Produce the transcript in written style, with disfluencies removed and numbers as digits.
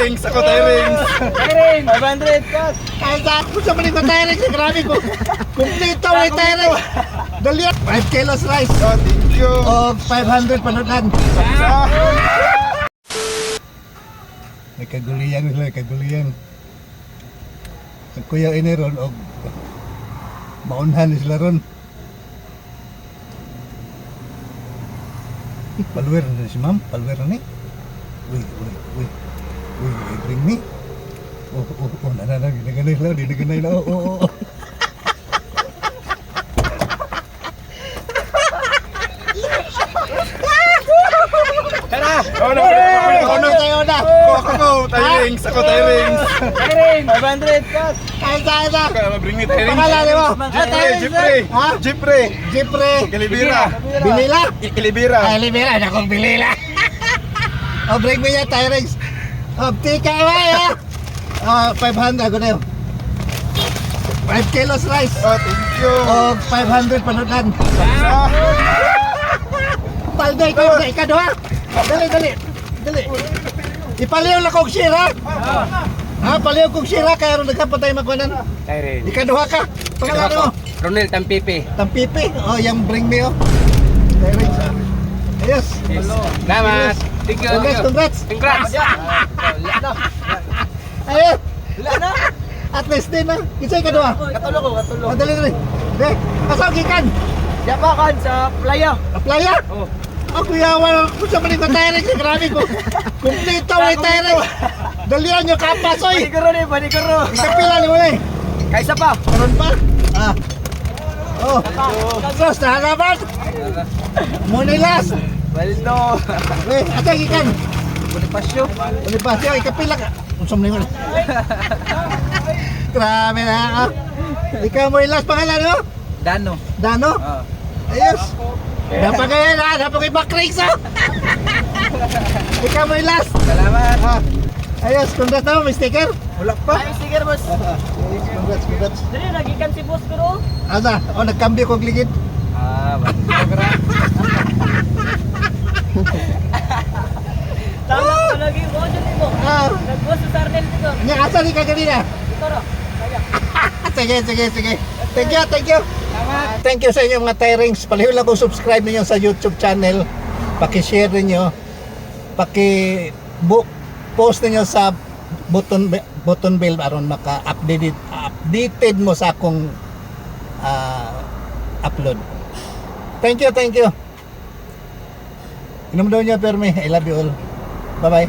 Tyrings! Ako Tyrings! Tyrings! 500 plus! Kahit ako sa maling ko Tyrings, grabe ko. Kumplito may Tyrings. Dali 5 kilos rice. Oh, thank you! O 500 panutan. May kaguliyan sila, kaguliyan. Ang kuya ini ron, o maunhan sila ron. Palwer na si ma'am, palwer na ni. Uy, bring me. Dinaganay lang, oo. Tara! Ano tayo na? Ako Tyrings! Ako Tyrings! Tyrings! 500 plus! Kaya bring me Tyrings! Pangalan mo? Jeffrey! Ha? Jeffrey! Jeffrey. Ilibira! Binila? Ilibira! Ay, libera na kong bilila. O, break mo niya, Tyrings. O, tika ba, ya? O, 500, ako na yun. 5 kilos rice. Oh, thank you! O, 500 panutan. Palday, ikaduha. Dali. Ipaliw lang kong sira. Ha, paliw kong sira, kaya rin nagkapatay magwanan. Tyrings! Ikaduha ka. Pangalan mo? Ronel Tampipi! Tampipi. O, yung bring me, o. Tyrings, ha. Ayos. Salamat! Thank you! Congrats. Congrats! Ayos. Wala na! At least din, ha. Kisay ikaduha. Katulo ko! O, dali. Dali. Asaw gikan. Yapakan sa playa! Playa. Oh! Ako yawan ko sa maling ko Tyrings. Grabe ko. Kumplito may Tyrings. Dalian nyo kapasoy. Panikoro! Kapila ni mo na eh. Kaisa pa! Karon pa? Oh. Sos, nahanapan. Munilas. Waldo! Atay gikan. Bonifasyo! Bonifasyo, ikapila ka. Unsam na yun. Grabe na. Ikaw mo ilas pangalan mo? Dano! Dano? Ayos. Dapat kaya na, dapat kay Bakrix ha. Ikaw mo ilas. Salamat! Ayos, congrats na mo, may sticker. Wala pa! Ay, sige boss! Congrats. Dali, nagikan si boss ko. Asa, nagkambyo kong ligid. Tama ka lagi mo, dyan mo. Nag-boss sa Sarnel dito. Nya, asa di ka ganina? Dito ro. Sige. Thank you. Thank you sa inyo mga Tyrings. Palihog lang kung subscribe ninyo sa YouTube channel. Paki-share ninyo. Paki-post ninyo sa button bell aron maka-updated mo sa akong upload. Thank you. Inom daw niya, Perme. I love you all. Bye-bye.